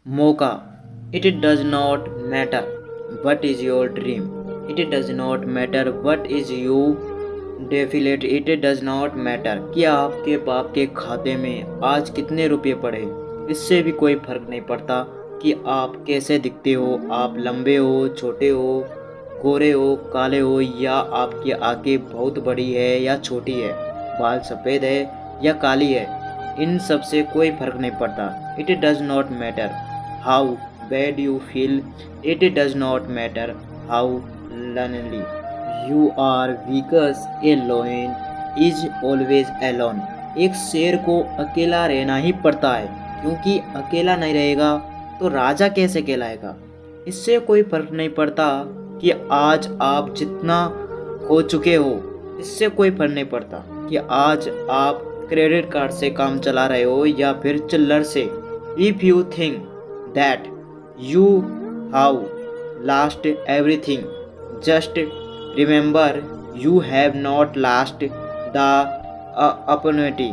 मौका। It does not matter what is your dream, it does not matter what is you deflate, it does not matter कि आपके बाप के खाते में आज कितने रुपए पड़े। इससे भी कोई फर्क नहीं पड़ता कि आप कैसे दिखते हो, आप लंबे हो, छोटे हो, गोरे हो, काले हो, या आपकी आंखें बहुत बड़ी है या छोटी है, बाल सफ़ेद है या काली है। इन सब से कोई फर्क नहीं पड़ता। It does not matter how bad you feel, it does not matter how lonely you are because a lion is always alone। एक शेर को अकेला रहना ही पड़ता है, क्योंकि अकेला नहीं रहेगा तो राजा कैसे कहलाएगा। इससे कोई फर्क नहीं पड़ता कि आज आप जितना खो चुके हो, इससे कोई फर्क नहीं पड़ता कि आज आप क्रेडिट कार्ड से काम चला रहे हो या फिर चिल्लर से। If you think that you how last everything, just remember you have not last the opportunity.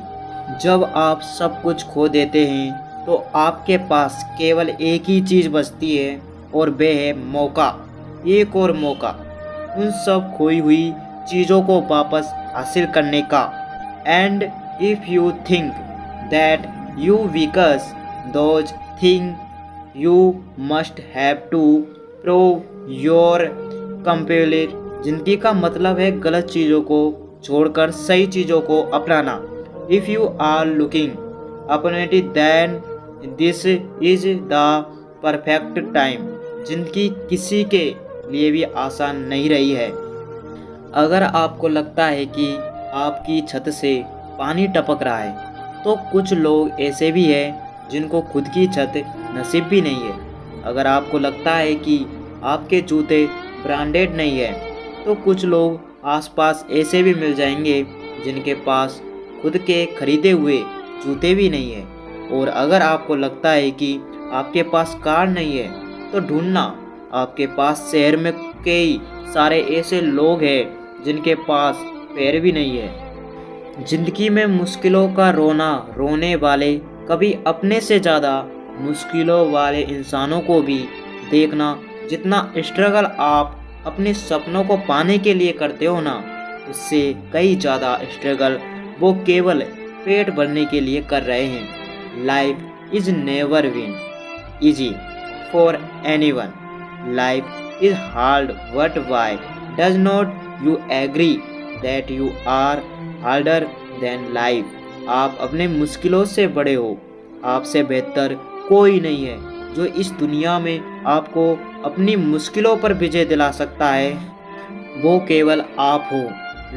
जब आप सब कुछ खो देते हैं तो आपके पास केवल एक ही चीज़ बचती है और वह है मौका, एक और मौका उन सब खोई हुई चीज़ों को वापस हासिल करने का। And if you think that you weakest those thing you must have to prove your complete. जिंदगी का मतलब है गलत चीज़ों को छोड़कर सही चीज़ों को अपनाना। If you are looking opportunity then this is the perfect time. जिंदगी किसी के लिए भी आसान नहीं रही है। अगर आपको लगता है कि आपकी छत से पानी टपक रहा है, तो कुछ लोग ऐसे भी हैं जिनको खुद की छत नसीब भी नहीं है। अगर आपको लगता है कि आपके जूते ब्रांडेड नहीं है, तो कुछ लोग आसपास ऐसे भी मिल जाएंगे जिनके पास खुद के खरीदे हुए जूते भी नहीं है। और अगर आपको लगता है कि आपके पास कार नहीं है, तो ढूंढना, आपके पास शहर में कई सारे ऐसे लोग हैं जिनके पास पैर भी नहीं है। जिंदगी में मुश्किलों का रोना रोने वाले कभी अपने से ज़्यादा मुश्किलों वाले इंसानों को भी देखना। जितना स्ट्रगल आप अपने सपनों को पाने के लिए करते हो ना, उससे कई ज़्यादा स्ट्रगल वो केवल पेट भरने के लिए कर रहे हैं। Life is never been easy for anyone, life is hard but why does not you agree that you are harder than life. आप अपने मुश्किलों से बड़े हो, आपसे बेहतर कोई नहीं है जो इस दुनिया में आपको अपनी मुश्किलों पर विजय दिला सकता है। वो केवल आप हो।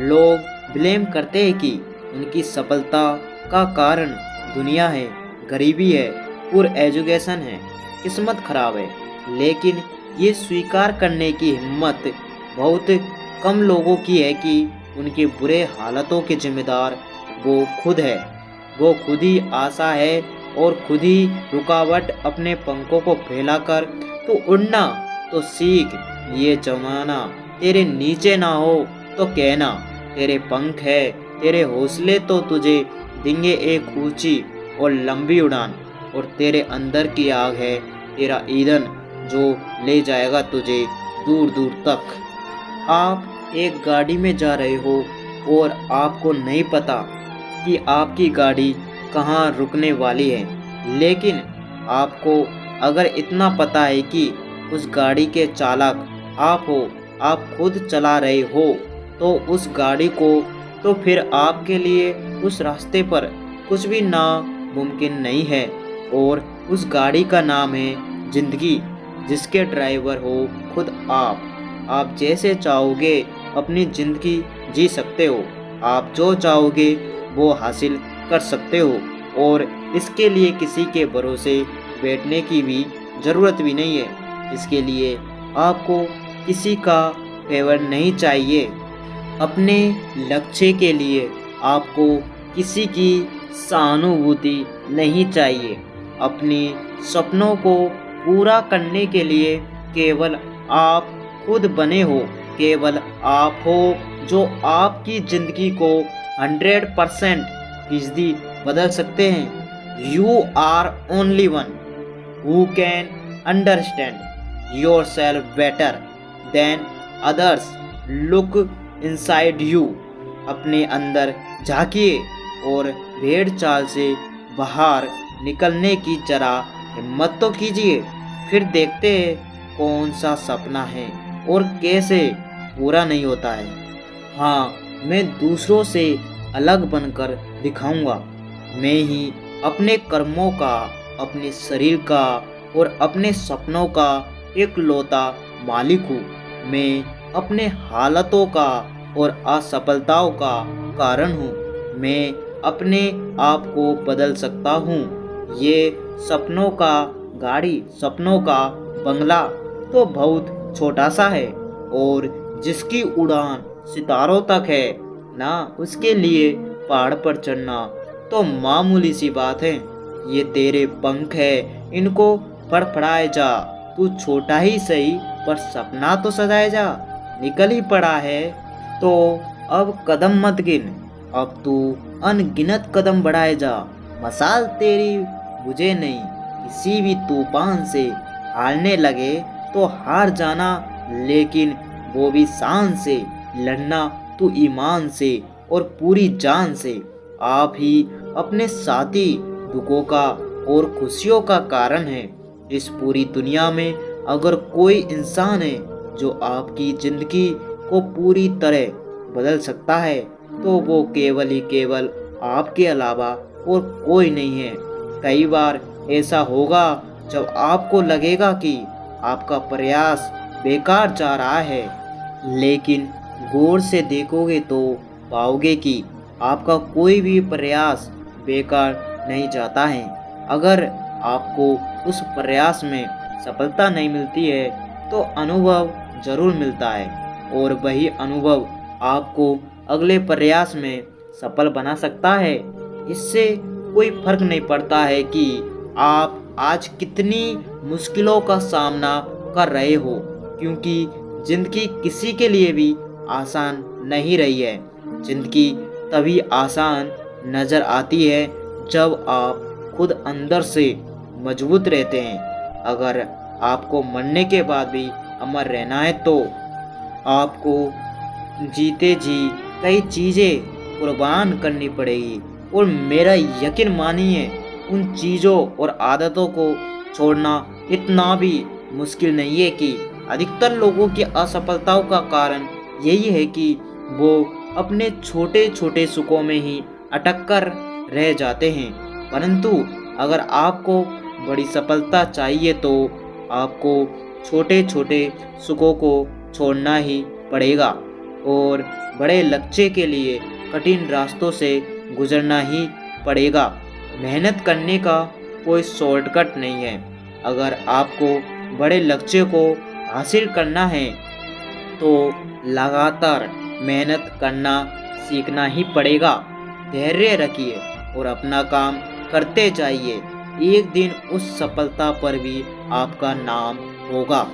लोग ब्लेम करते हैं कि उनकी सफलता का कारण दुनिया है, गरीबी है, पुअर एजुकेशन है, किस्मत खराब है, लेकिन ये स्वीकार करने की हिम्मत बहुत कम लोगों की है कि उनके बुरे हालातों के जिम्मेदार वो खुद है। वो खुद ही आशा है और खुद ही रुकावट। अपने पंखों को फैलाकर तो उड़ना तो सीख। ये जमाना तेरे नीचे ना हो तो कहना, तेरे पंख है, तेरे हौसले तो तुझे देंगे एक ऊंची और लंबी उड़ान। और तेरे अंदर की आग है तेरा ईंधन जो ले जाएगा तुझे दूर दूर तक। आप एक गाड़ी में जा रहे हो और आपको नहीं पता कि आपकी गाड़ी कहाँ रुकने वाली है, लेकिन आपको अगर इतना पता है कि उस गाड़ी के चालक आप हो, आप खुद चला रहे हो, तो उस गाड़ी को, तो फिर आपके लिए उस रास्ते पर कुछ भी नामुमकिन नहीं है। और उस गाड़ी का नाम है ज़िंदगी, जिसके ड्राइवर हो खुद आप जैसे चाहोगे अपनी ज़िंदगी जी सकते हो। आप जो चाहोगे वो हासिल कर सकते हो, और इसके लिए किसी के भरोसे बैठने की भी ज़रूरत भी नहीं है। इसके लिए आपको किसी का फेवर नहीं चाहिए। अपने लक्ष्य के लिए आपको किसी की सहानुभूति नहीं चाहिए। अपने सपनों को पूरा करने के लिए केवल आप खुद बने हो। केवल आप हो जो आपकी ज़िंदगी को 100% फीसदी बदल सकते हैं। You are only one who can understand yourself better than others. Look inside you. अपने अंदर झांकिए और भेड़ चाल से बाहर निकलने की जरा हिम्मत तो कीजिए। फिर देखते हैं कौन सा सपना है और कैसे पूरा नहीं होता है। हाँ, मैं दूसरों से अलग बनकर दिखाऊंगा। मैं ही अपने कर्मों का, अपने शरीर का और अपने सपनों का एकलौता मालिक हूँ। मैं अपने हालातों का और असफलताओं का कारण हूँ। मैं अपने आप को बदल सकता हूँ। ये सपनों का गाड़ी, सपनों का बंगला तो बहुत छोटा सा है और जिसकी उड़ान सितारों तक है ना, उसके लिए पहाड़ पर चढ़ना तो मामूली सी बात है। ये तेरे पंख है, इनको फड़फड़ाए जा। तू छोटा ही सही पर सपना तो सजाए जा। निकल ही पड़ा है तो अब कदम मत गिन, अब तू अनगिनत कदम बढ़ाए जा। मसाल तेरी बुझे नहीं, किसी भी तूफान से हारने लगे तो हार जाना, लेकिन वो भी शान से लड़ना तू ईमान से और पूरी जान से। आप ही अपने साथी दुखों का और खुशियों का कारण है। इस पूरी दुनिया में अगर कोई इंसान है जो आपकी जिंदगी को पूरी तरह बदल सकता है तो वो केवल ही केवल आपके अलावा और कोई नहीं है। कई बार ऐसा होगा जब आपको लगेगा कि आपका प्रयास बेकार जा रहा है, लेकिन गौर से देखोगे तो पाओगे कि आपका कोई भी प्रयास बेकार नहीं जाता है। अगर आपको उस प्रयास में सफलता नहीं मिलती है तो अनुभव जरूर मिलता है और वही अनुभव आपको अगले प्रयास में सफल बना सकता है। इससे कोई फर्क नहीं पड़ता है कि आप आज कितनी मुश्किलों का सामना कर रहे हो, क्योंकि जिंदगी किसी के लिए भी आसान नहीं रही है। जिंदगी तभी आसान नज़र आती है जब आप खुद अंदर से मजबूत रहते हैं। अगर आपको मरने के बाद भी अमर रहना है तो आपको जीते जी कई चीज़ें कुर्बान करनी पड़ेगी। और मेरा यकीन मानिए, उन चीज़ों और आदतों को छोड़ना इतना भी मुश्किल नहीं है कि अधिकतर लोगों की असफलताओं का कारण यही है कि वो अपने छोटे छोटे सुखों में ही अटक कर रह जाते हैं। परंतु अगर आपको बड़ी सफलता चाहिए तो आपको छोटे छोटे सुखों को छोड़ना ही पड़ेगा और बड़े लक्ष्य के लिए कठिन रास्तों से गुजरना ही पड़ेगा। मेहनत करने का कोई शॉर्टकट नहीं है। अगर आपको बड़े लक्ष्य को हासिल करना है तो लगातार मेहनत करना सीखना ही पड़ेगा। धैर्य रखिए और अपना काम करते जाइए। एक दिन उस सफलता पर भी आपका नाम होगा।